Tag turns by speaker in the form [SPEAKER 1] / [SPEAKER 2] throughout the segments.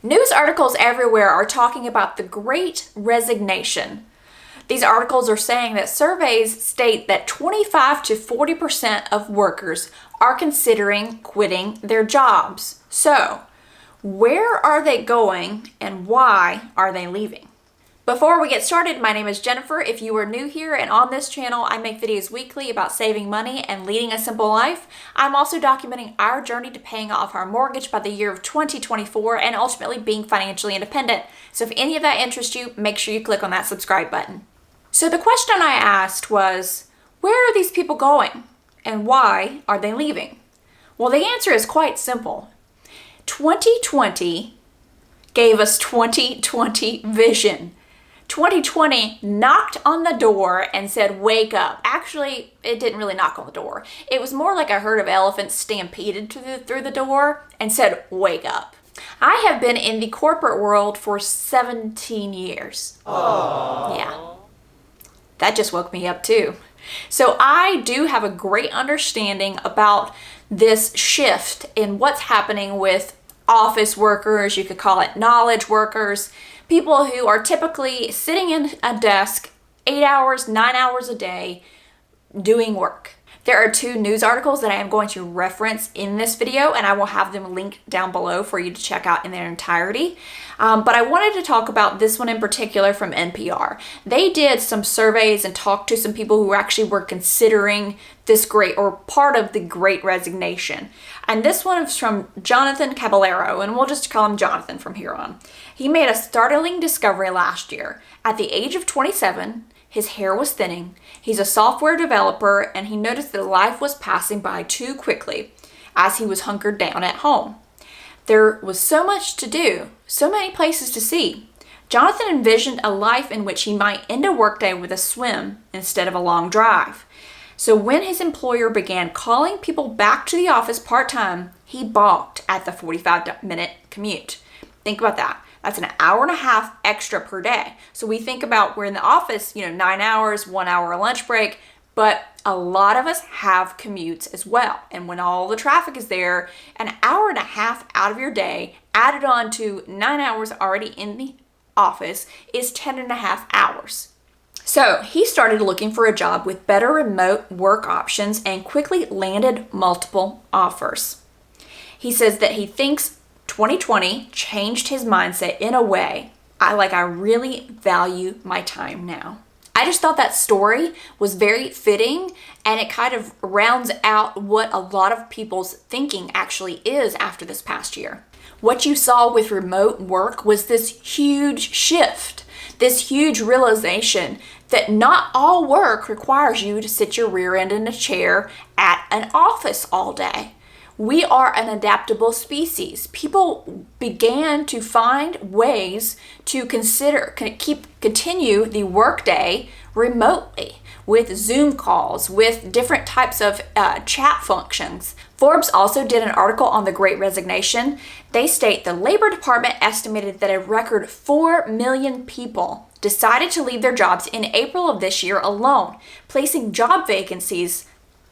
[SPEAKER 1] News articles everywhere are talking about the Great Resignation. These articles are saying that surveys state that 25 to 40% of workers are considering quitting their jobs. So, where are they going and why are they leaving? Before we get started, my name is Jennifer. If you are new here and on this channel, I make videos weekly about saving money and leading a simple life. I'm also documenting our journey to paying off our mortgage by the year of 2024 and ultimately being financially independent. So if any of that interests you, make sure you click on that subscribe button. So the question I asked was, where are these people going and why are they leaving? Well, the answer is quite simple. 2020 gave us 2020 vision. 2020 knocked on the door and said, wake up. Actually, it didn't really knock on the door. It was more like a herd of elephants stampeded through the door and said, wake up. I have been in the corporate world for 17 years. Aww. Yeah. That just woke me up too. So I do have a great understanding about this shift in what's happening with office workers, you could call it knowledge workers, people who are typically sitting in a desk 8 hours, 9 hours a day doing work. There are two news articles that I am going to reference in this video, and I will have them linked down below for you to check out in their entirety. But I wanted to talk about this one in particular from NPR. They did some surveys and talked to some people who actually were considering this part of the Great Resignation. And this one is from Jonathan Caballero, and we'll just call him Jonathan from here on. He made a startling discovery last year. At the age of 27, his hair was thinning. He's a software developer, and he noticed that life was passing by too quickly as he was hunkered down at home. There was so much to do, so many places to see. Jonathan envisioned a life in which he might end a workday with a swim instead of a long drive. So when his employer began calling people back to the office part-time, he balked at the 45-minute commute. Think about that. That's an hour and a half extra per day. So we think about we're in the office, 9 hours, 1 hour lunch break, but a lot of us have commutes as well. And when all the traffic is there, an hour and a half out of your day added on to 9 hours already in the office is 10 and a half hours. So he started looking for a job with better remote work options and quickly landed multiple offers. He says that he thinks 2020 changed his mindset in a way I really value my time now. I just thought that story was very fitting, and it kind of rounds out what a lot of people's thinking actually is after this past year. What you saw with remote work was this huge shift, this huge realization that not all work requires you to sit your rear end in a chair at an office all day. We are an adaptable species. People began to find ways to continue the workday remotely with Zoom calls, with different types of chat functions. Forbes also did an article on the Great Resignation. They state the Labor Department estimated that a record 4 million people decided to leave their jobs in April of this year alone, placing job vacancies,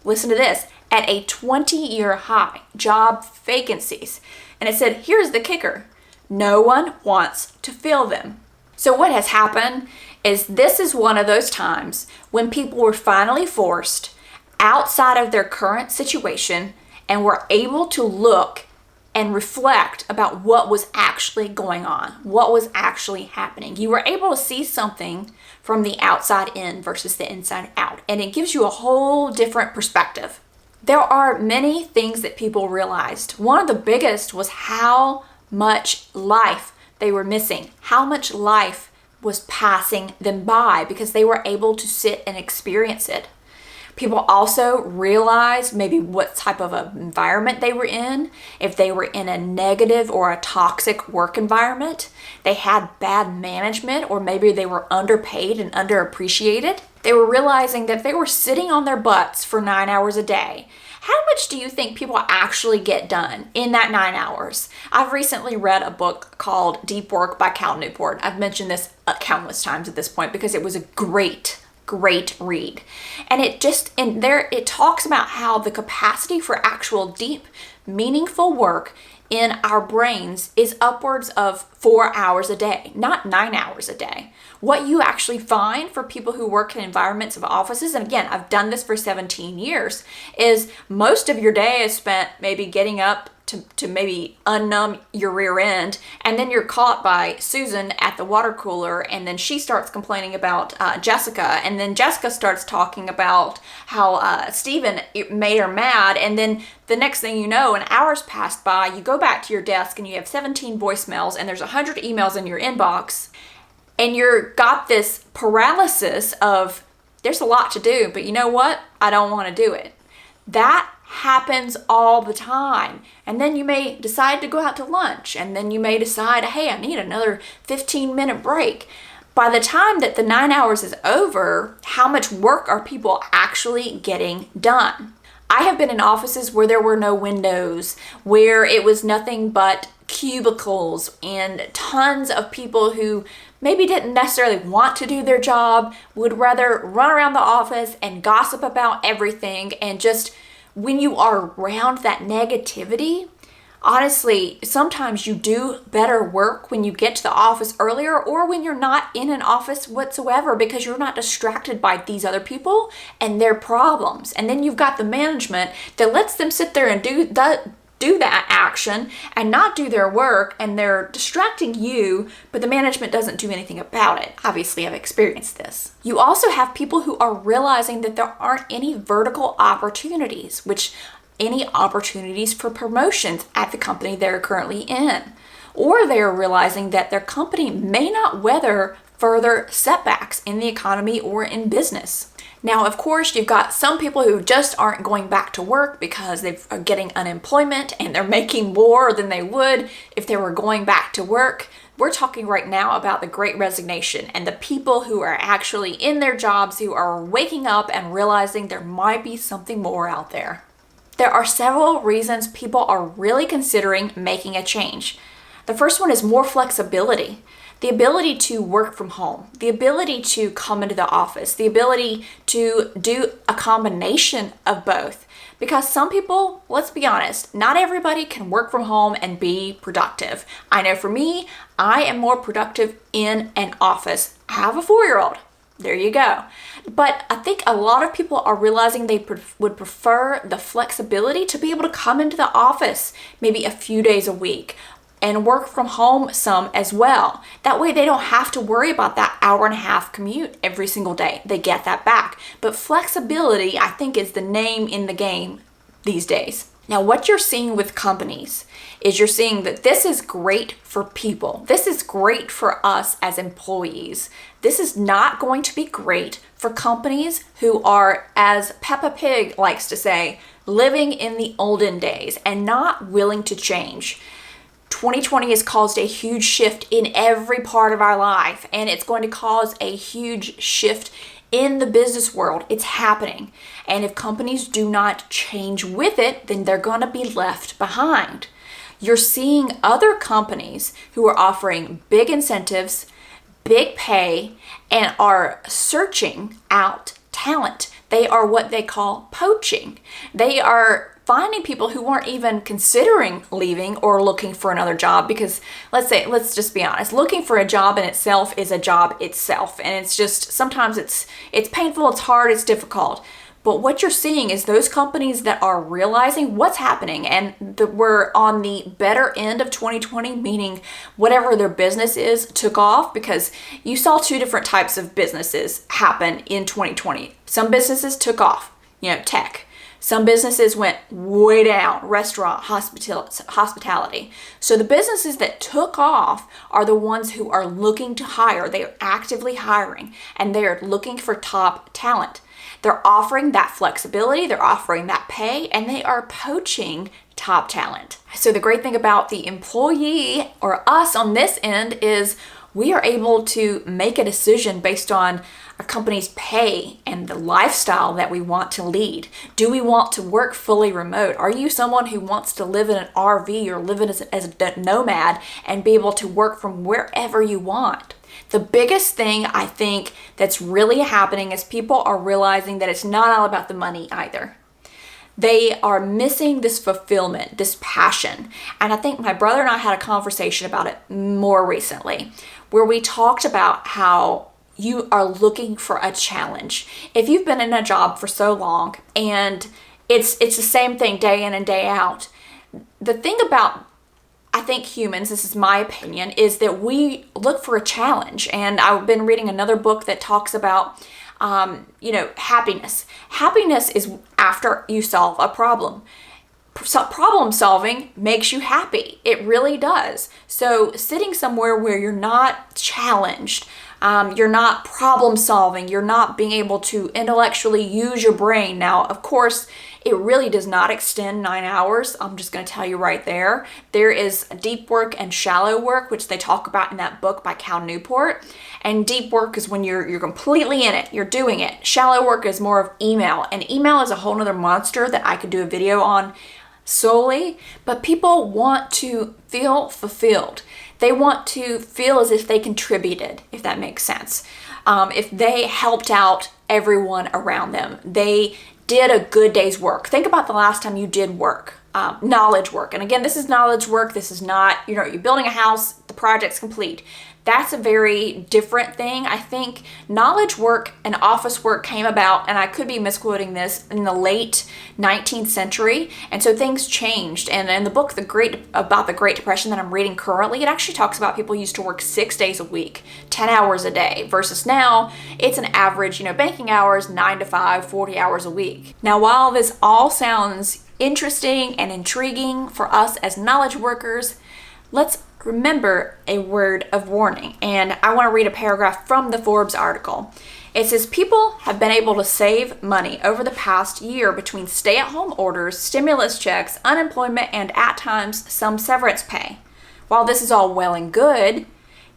[SPEAKER 1] listen to this, at a 20-year high, job vacancies. And it said, here's the kicker, no one wants to fill them. So what has happened is this is one of those times when people were finally forced outside of their current situation and were able to look and reflect about what was actually going on, what was actually happening. You were able to see something from the outside in versus the inside out, and it gives you a whole different perspective. There are many things that people realized. One of the biggest was how much life they were missing, how much life was passing them by because they were able to sit and experience it. People also realized maybe what type of an environment they were in. If they were in a negative or a toxic work environment, they had bad management, or maybe they were underpaid and underappreciated. They were realizing that they were sitting on their butts for 9 hours a day. How much do you think people actually get done in that 9 hours? I've recently read a book called Deep Work by Cal Newport. I've mentioned this countless times at this point because it was a great read. And it talks about how the capacity for actual deep, meaningful work in our brains is upwards of 4 hours a day, not 9 hours a day. What you actually find for people who work in environments of offices, and again, I've done this for 17 years, is most of your day is spent maybe getting up to maybe unnumb your rear end, and then you're caught by Susan at the water cooler, and then she starts complaining about Jessica, and then Jessica starts talking about how Stephen made her mad, and then the next thing you know, an hour's passed by, you go back to your desk and you have 17 voicemails and there's 100 emails in your inbox, and you're got this paralysis of, there's a lot to do, but you know what? I don't want to do it. That happens all the time. And then you may decide to go out to lunch, and then you may decide, hey, I need another 15-minute break. By the time that the 9 hours is over, how much work are people actually getting done? I have been in offices where there were no windows, where it was nothing but cubicles and tons of people who maybe didn't necessarily want to do their job, would rather run around the office and gossip about everything. And just when you are around that negativity, honestly, sometimes you do better work when you get to the office earlier, or when you're not in an office whatsoever, because you're not distracted by these other people and their problems. And then you've got the management that lets them sit there and do that action and not do their work, and they're distracting you, but the management doesn't do anything about it. Obviously, I've experienced this. You also have people who are realizing that there aren't any vertical opportunities, any opportunities for promotions at the company they're currently in. Or they're realizing that their company may not weather further setbacks in the economy or in business. Now, of course, you've got some people who just aren't going back to work because they are getting unemployment and they're making more than they would if they were going back to work. We're talking right now about the Great Resignation and the people who are actually in their jobs, who are waking up and realizing there might be something more out there. There are several reasons people are really considering making a change. The first one is more flexibility. The ability to work from home, the ability to come into the office, the ability to do a combination of both. Because some people, let's be honest, not everybody can work from home and be productive. I know for me, I am more productive in an office. I have a 4-year-old. There you go. But I think a lot of people are realizing they would prefer the flexibility to be able to come into the office maybe a few days a week and work from home some as well. That way they don't have to worry about that hour-and-a-half commute every single day. They get that back. But flexibility, I think, is the name in the game these days. Now, what you're seeing with companies is you're seeing that this is great for people. This is great for us as employees. This is not going to be great for companies who are, as Peppa Pig likes to say, living in the olden days and not willing to change. 2020 has caused a huge shift in every part of our life, and it's going to cause a huge shift in the business world. It's happening. And if companies do not change with it, then they're going to be left behind. You're seeing other companies who are offering big incentives, big pay, and are searching out talent. They are what they call poaching. They are finding people who weren't even considering leaving or looking for another job, because let's just be honest, looking for a job in itself is a job itself, and it's just sometimes it's painful, it's hard, it's difficult. But what you're seeing is those companies that are realizing what's happening, and that we're on the better end of 2020, meaning whatever their business is took off, because you saw two different types of businesses happen in 2020. Some businesses took off, tech. Some businesses went way down, restaurant, hospitality. So the businesses that took off are the ones who are looking to hire. They are actively hiring, and they are looking for top talent. They're offering that flexibility, they're offering that pay, and they are poaching top talent. So the great thing about the employee, or us on this end, is we are able to make a decision based on a company's pay and the lifestyle that we want to lead. Do we want to work fully remote? Are you someone who wants to live in an RV or live as a nomad and be able to work from wherever you want? The biggest thing I think that's really happening is people are realizing that it's not all about the money either. They are missing this fulfillment, this passion. And I think my brother and I had a conversation about it more recently, where we talked about how you are looking for a challenge. If you've been in a job for so long and it's the same thing day in and day out, the thing about, I think, humans, this is my opinion, is that we look for a challenge. And I've been reading another book that talks about, happiness. Happiness is after you solve a problem. So problem solving makes you happy. It really does. So sitting somewhere where you're not challenged, you're not problem solving, you're not being able to intellectually use your brain. Now, of course, it really does not extend 9 hours. I'm just going to tell you right there. There is deep work and shallow work, which they talk about in that book by Cal Newport. And deep work is when you're completely in it, you're doing it. Shallow work is more of email. And email is a whole nother monster that I could do a video on solely. But people want to feel fulfilled. They want to feel as if they contributed, if that makes sense. If they helped out everyone around them. They did a good day's work. Think about the last time you did work, knowledge work. And again, this is knowledge work. This is not, you're building a house, the project's complete. That's a very different thing. I think knowledge work and office work came about, and I could be misquoting this, in the late 19th century. And so things changed. And in the book, about the Great Depression that I'm reading currently, it actually talks about people used to work 6 days a week, 10 hours a day, versus now it's an average, banking hours, 9 to 5, 40 hours a week. Now, while this all sounds interesting and intriguing for us as knowledge workers, let's remember a word of warning. And I want to read a paragraph from the Forbes article. It says, people have been able to save money over the past year between stay-at-home orders, stimulus checks, unemployment, and at times some severance pay. While this is all well and good,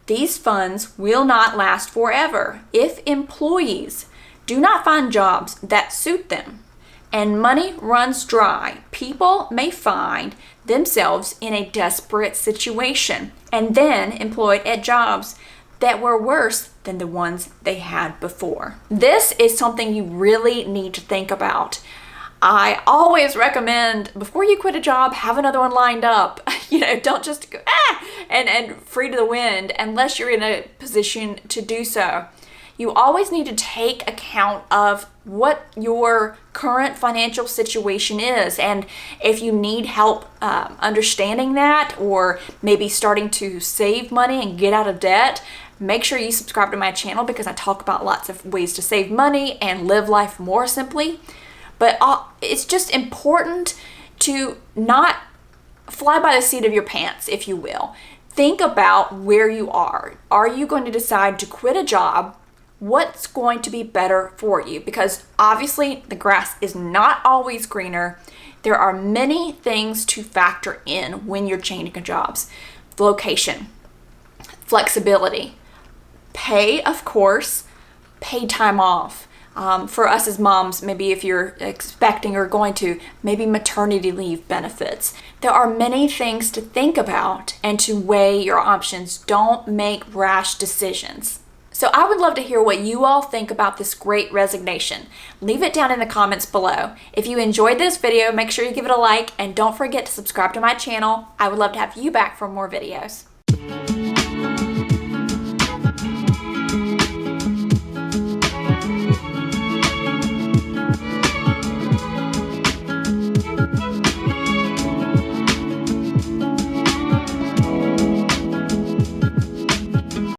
[SPEAKER 1] these funds will not last forever if employees do not find jobs that suit them and money runs dry. People may find themselves in a desperate situation and then employed at jobs that were worse than the ones they had before. This is something you really need to think about. I always recommend, before you quit a job, have another one lined up. Don't just go and free to the wind unless you're in a position to do so. You always need to take account of what your current financial situation is, and if you need help understanding that, or maybe starting to save money and get out of debt, make sure you subscribe to my channel, because I talk about lots of ways to save money and live life more simply. But it's just important to not fly by the seat of your pants, if you will. Think about where you are. Are you going to decide to quit a job? What's going to be better for you? Because obviously the grass is not always greener. There are many things to factor in when you're changing jobs. Location, flexibility, pay, of course, paid time off. For us as moms, maybe if you're expecting or going to, maybe maternity leave benefits. There are many things to think about and to weigh your options. Don't make rash decisions. So I would love to hear what you all think about this great resignation. Leave it down in the comments below. If you enjoyed this video, make sure you give it a like, and don't forget to subscribe to my channel. I would love to have you back for more videos.